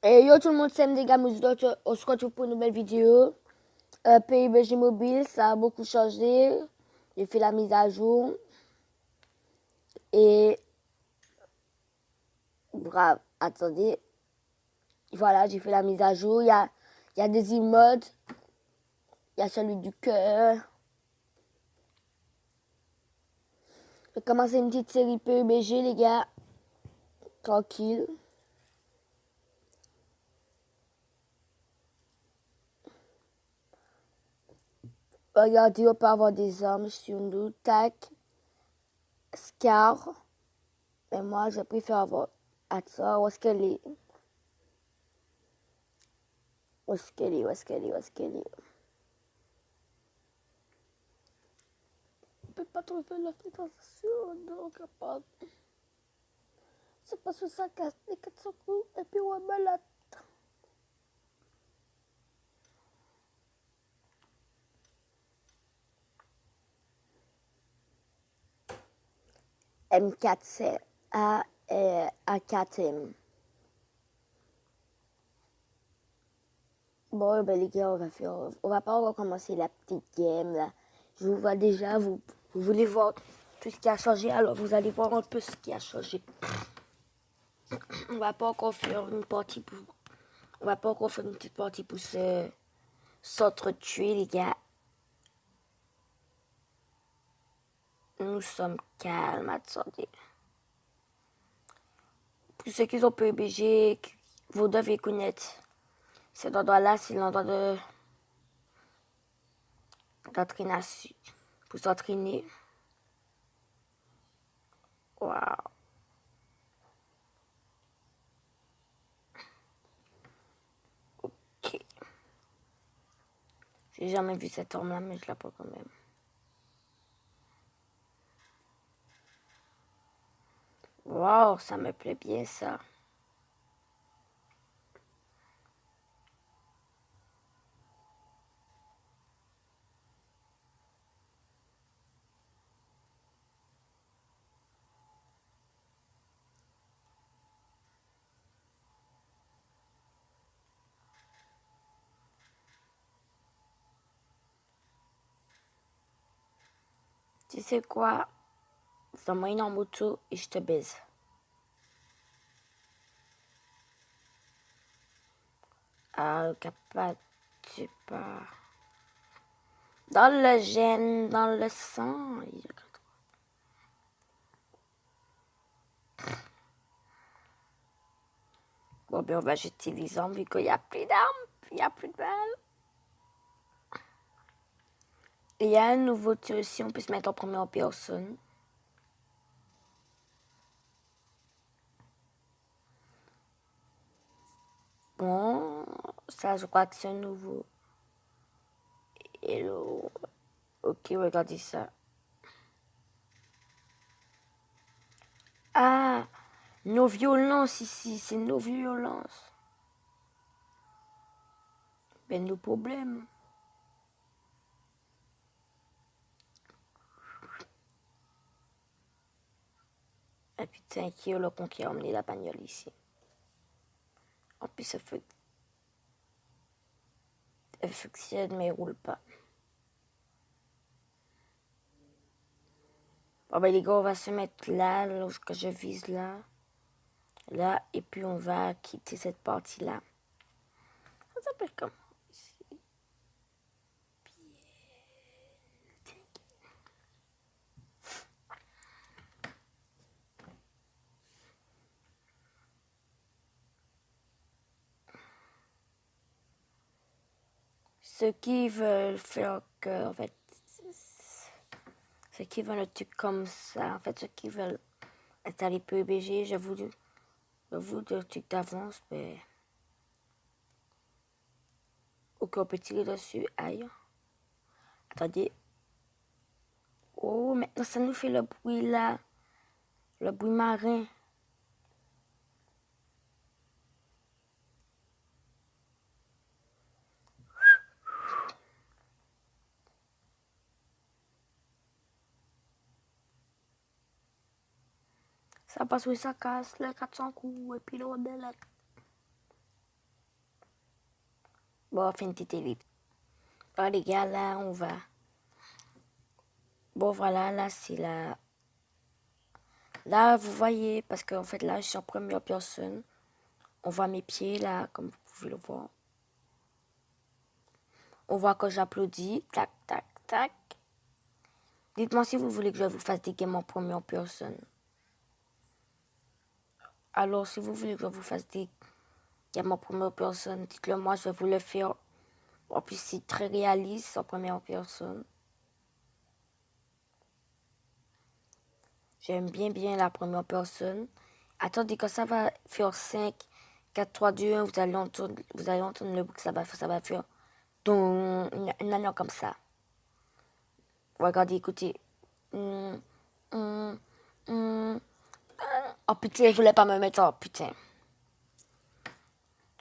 Et yo tout le monde, c'est des gars, on se retrouve pour une nouvelle vidéo. PUBG Mobile, ça a beaucoup changé. J'ai fait la mise à jour. Et bravo, attendez. Voilà, j'ai fait la mise à jour. Il y a des emotes. Il y a celui du cœur. Je vais commencer une petite série PUBG, les gars. Tranquille. Regardez, on peut avoir des armes sur nous. Tac. Scar. Mais moi, je préfère avoir. Attends, où est-ce qu'elle est? Où est-ce qu'elle est? Où est-ce qu'elle est? Où est-ce qu'elle est? On peut pas trouver la fréquentation, donc pas. C'est parce que ça casse les 400 coups et puis on me la. M4, c'est A4M. Bon, ben les gars, on va pas recommencer la petite game là. Je vous vois déjà, vous voulez voir tout ce qui a changé, alors vous allez voir un peu ce qui a changé. On va pas encore faire une partie pour. On va pas encore faire une petite partie pour s'entretuer, les gars. Nous sommes calmes, attendez. Pour ceux qui ont PUBG, vous devez connaître cet endroit-là, c'est l'endroit d'entraînation. Pour s'entraîner. Waouh. Ok. J'ai jamais vu cette arme-là, mais je la prends quand même. Waouh, ça me plaît bien ça. Tu sais quoi? Donne-moi une en moto et je te baise. Ah, capable, tu pas. Dans le gène, dans le sang. Bon, ben, on va jeter les armes vu qu'il n'y a plus d'armes, il n'y a plus de balles. Il y a un nouveau tir aussi, on peut se mettre en première personne. Bon, ça, je crois que c'est un nouveau. Hello. Ok, regardez ça. Ah, nos violences ici, c'est nos violences. Ben, nos problèmes. Ah putain, qui est le con qui a emmené la bagnole ici? En plus, elle fonctionne, mais elle roule pas. Bon, ben, les gars, on va se mettre là, lorsque je vise là. Là, et puis on va quitter cette partie-là. Ça s'appelle comment ici? Ceux qui veulent faire que, en fait, ceux qui veulent un truc comme ça, en fait, ceux qui veulent installer PUBG, je vous le truc d'avance, mais ok, on peut tirer dessus. Aïe. Attendez. Oh, maintenant ça nous fait le bruit là. Le bruit marin. Ça passe, oui, ça casse les 400 coups. Et puis là, on est là. Bon, fin de télé. Ah, les gars, là, on va. Bon, voilà, là, c'est la. Là, vous voyez, parce qu'en fait, là, je suis en première personne. On voit mes pieds, là, comme vous pouvez le voir. On voit que j'applaudis. Tac, tac, tac. Dites-moi si vous voulez que je vous fasse des games en première personne. Alors, si vous voulez que je vous fasse des games en première personne, dites-le moi, je vais vous le faire. En plus, c'est très réaliste en première personne. J'aime bien la première personne. Attendez, quand ça va faire 5, 4, 3, 2, 1, vous allez entendre le bruit que ça va faire. Donc, une annonce comme ça. Regardez, écoutez. Hum, hum, hum. Oh putain, je voulais pas me mettre en... Putain.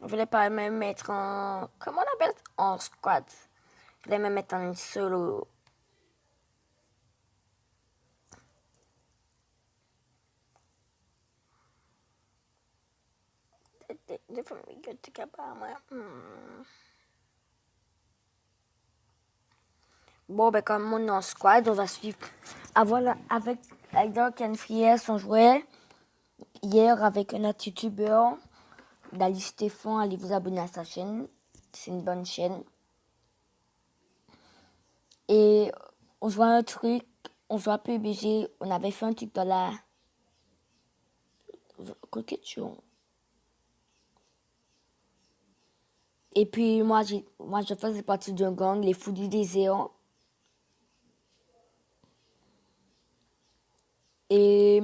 Je voulais pas me mettre en... Comment on appelle? En squat. Je voulais me mettre en une solo. Bon, ben comme on est en squad, on va suivre. Ah voilà, avec Dark and Fries, on jouait hier avec un autre youtubeur, Dali Stéphane. Allez vous abonner à sa chaîne, c'est une bonne chaîne. Et on jouait un truc, on jouait à PUBG, on avait fait un truc dans la... Coquetion. Et puis moi, je faisais partie d'un gang, les Fous du désert. Et,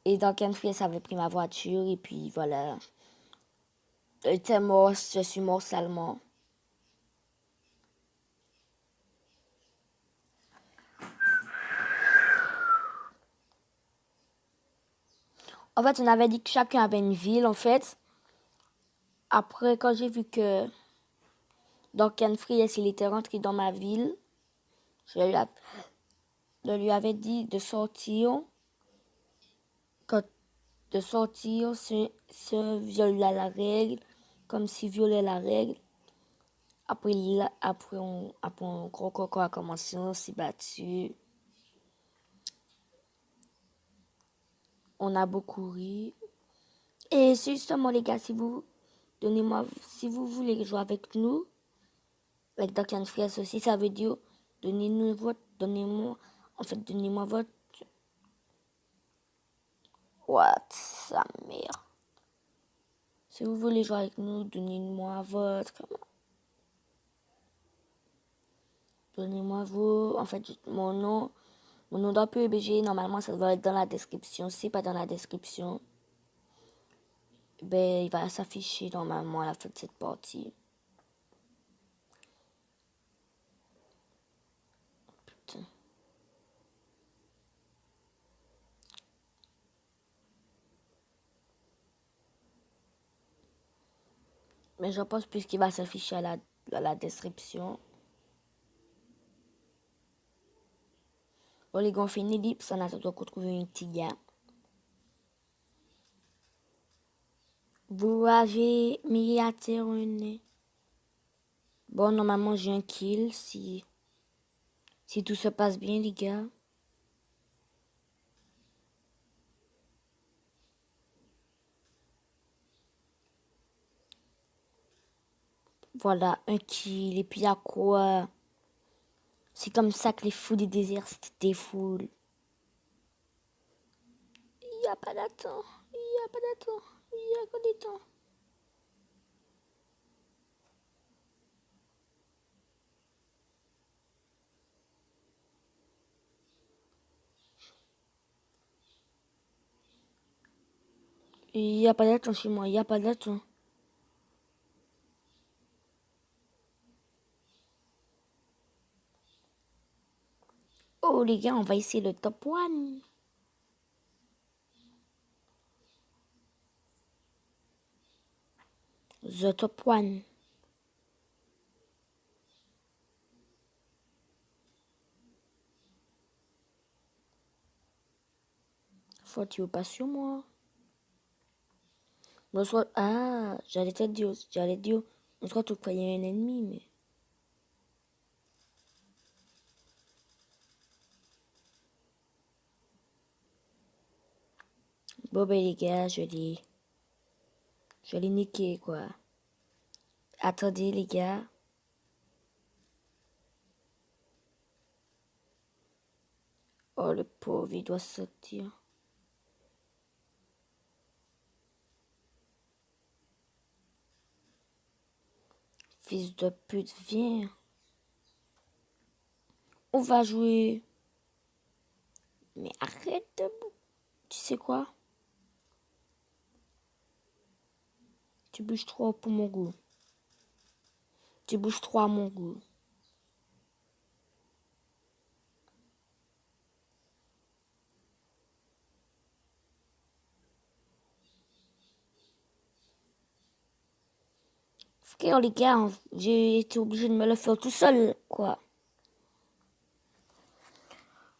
et Dark and Fries avait pris ma voiture, et puis voilà. J'étais mort, je suis mort salement. En fait, on avait dit que chacun avait une ville, en fait. Après, quand j'ai vu que Dark Fries, il était rentré dans ma ville, je lui avais dit de sortir. Quand de sortir, c'est violer la règle, comme si violer la règle. Après, un gros coco a commencé, on s'est battu. On a beaucoup ri. Et c'est justement, les gars, si vous voulez jouer avec nous, avec Dark Fries aussi, ça veut dire, donnez-moi votre... What, sa mère. Si vous voulez jouer avec nous, donnez-moi votre... Donnez-moi vos... En fait, mon nom dans PUBG, normalement, ça doit être dans la description. Si pas dans la description, ben, il va s'afficher normalement à la fin de cette partie. Putain. Mais je pense plus qu'il va s'afficher à la description. Bon, les gars, on fait une ellipse en attendant qu'on trouve un petit gars. Vous avez mis à terre un... Bon, normalement, j'ai un kill si tout se passe bien, les gars. Voilà, un kill. Et puis, à quoi? C'est comme ça que les fous des déserts se défoulent. Il n'y a pas d'attente. Il n'y a pas d'attente. Il y a que des temps. Il n'y a pas d'attente chez moi. Il n'y a pas d'attente. Oh, les gars, on va essayer le top 1. The top 1. Faut tu veux pas sur moi. Ah, j'allais dire. On se retrouve qu'il y a un ennemi, mais... Bon, ben les gars, je l'ai niqué, quoi. Attendez, les gars. Oh, le pauvre, il doit sortir. Fils de pute, viens. On va jouer. Mais arrête de... Tu sais quoi? Tu bouges trop pour mon goût. Tu bouges trop à mon goût. Frère, les gars, j'ai été obligé de me le faire tout seul, quoi.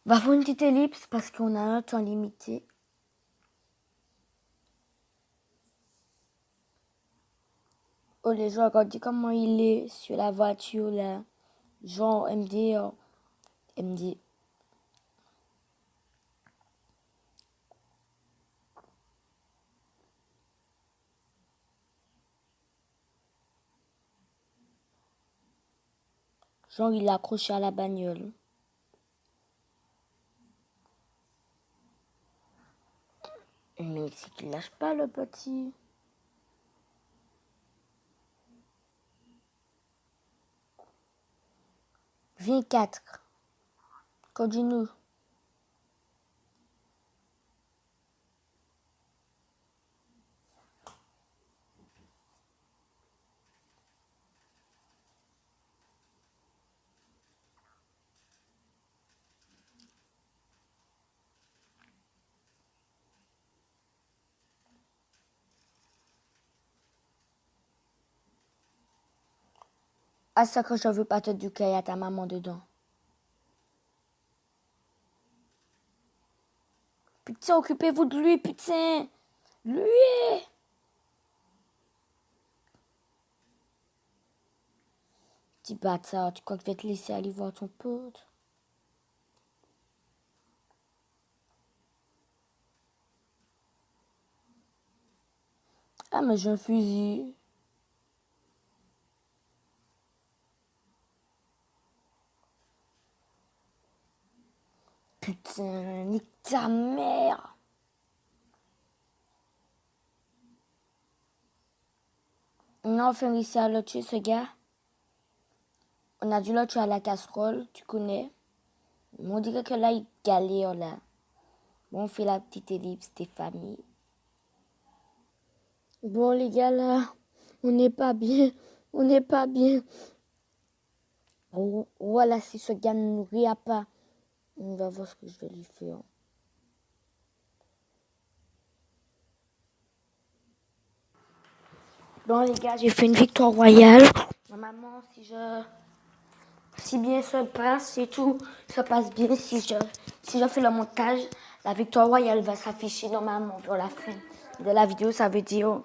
On va faire une petite ellipse parce qu'on a un temps limité. Oh, les gens, regardez comment il est sur la voiture, là. Genre, MD. Genre, il est accroché à la bagnole. Mais c'est qu'il lâche pas, le petit. Viens 4. Continue. Ah, ça que je veux pas te du qu'il y a ta maman dedans. Putain, occupez-vous de lui, putain. Lui. Petit bâtard, tu crois que je vais te laisser aller voir ton pote? Ah, mais j'ai un fusil. Putain, nique ta mère. On a enfin réussi à le tuer, ce gars. On a dû le tuer à la casserole, tu connais. Mais on dirait que là, il galère, là. Bon, on fait la petite ellipse des familles. Bon, les gars, là, on n'est pas bien. On n'est pas bien. Oh, voilà, si ce gars ne nous rit pas, on va voir ce que je vais lui faire. Bon, les gars, j'ai fait une victoire royale. Normalement, si bien se passe et tout, ça passe bien. Si je fais le montage, la victoire royale va s'afficher normalement vers la fin de la vidéo. Ça veut dire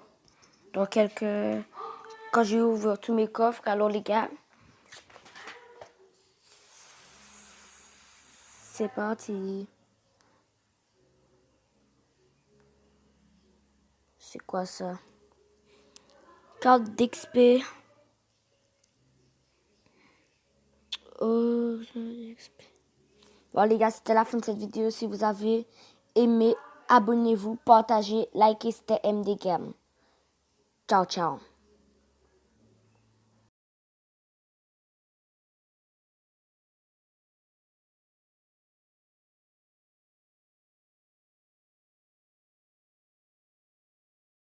dans quand j'ai ouvert tous mes coffres. Alors les gars, c'est parti. C'est quoi ça? Carte d'XP. Oh, bon les gars, c'était la fin de cette vidéo. Si vous avez aimé, abonnez-vous, partagez, likez, c'était MD Game. Ciao, ciao.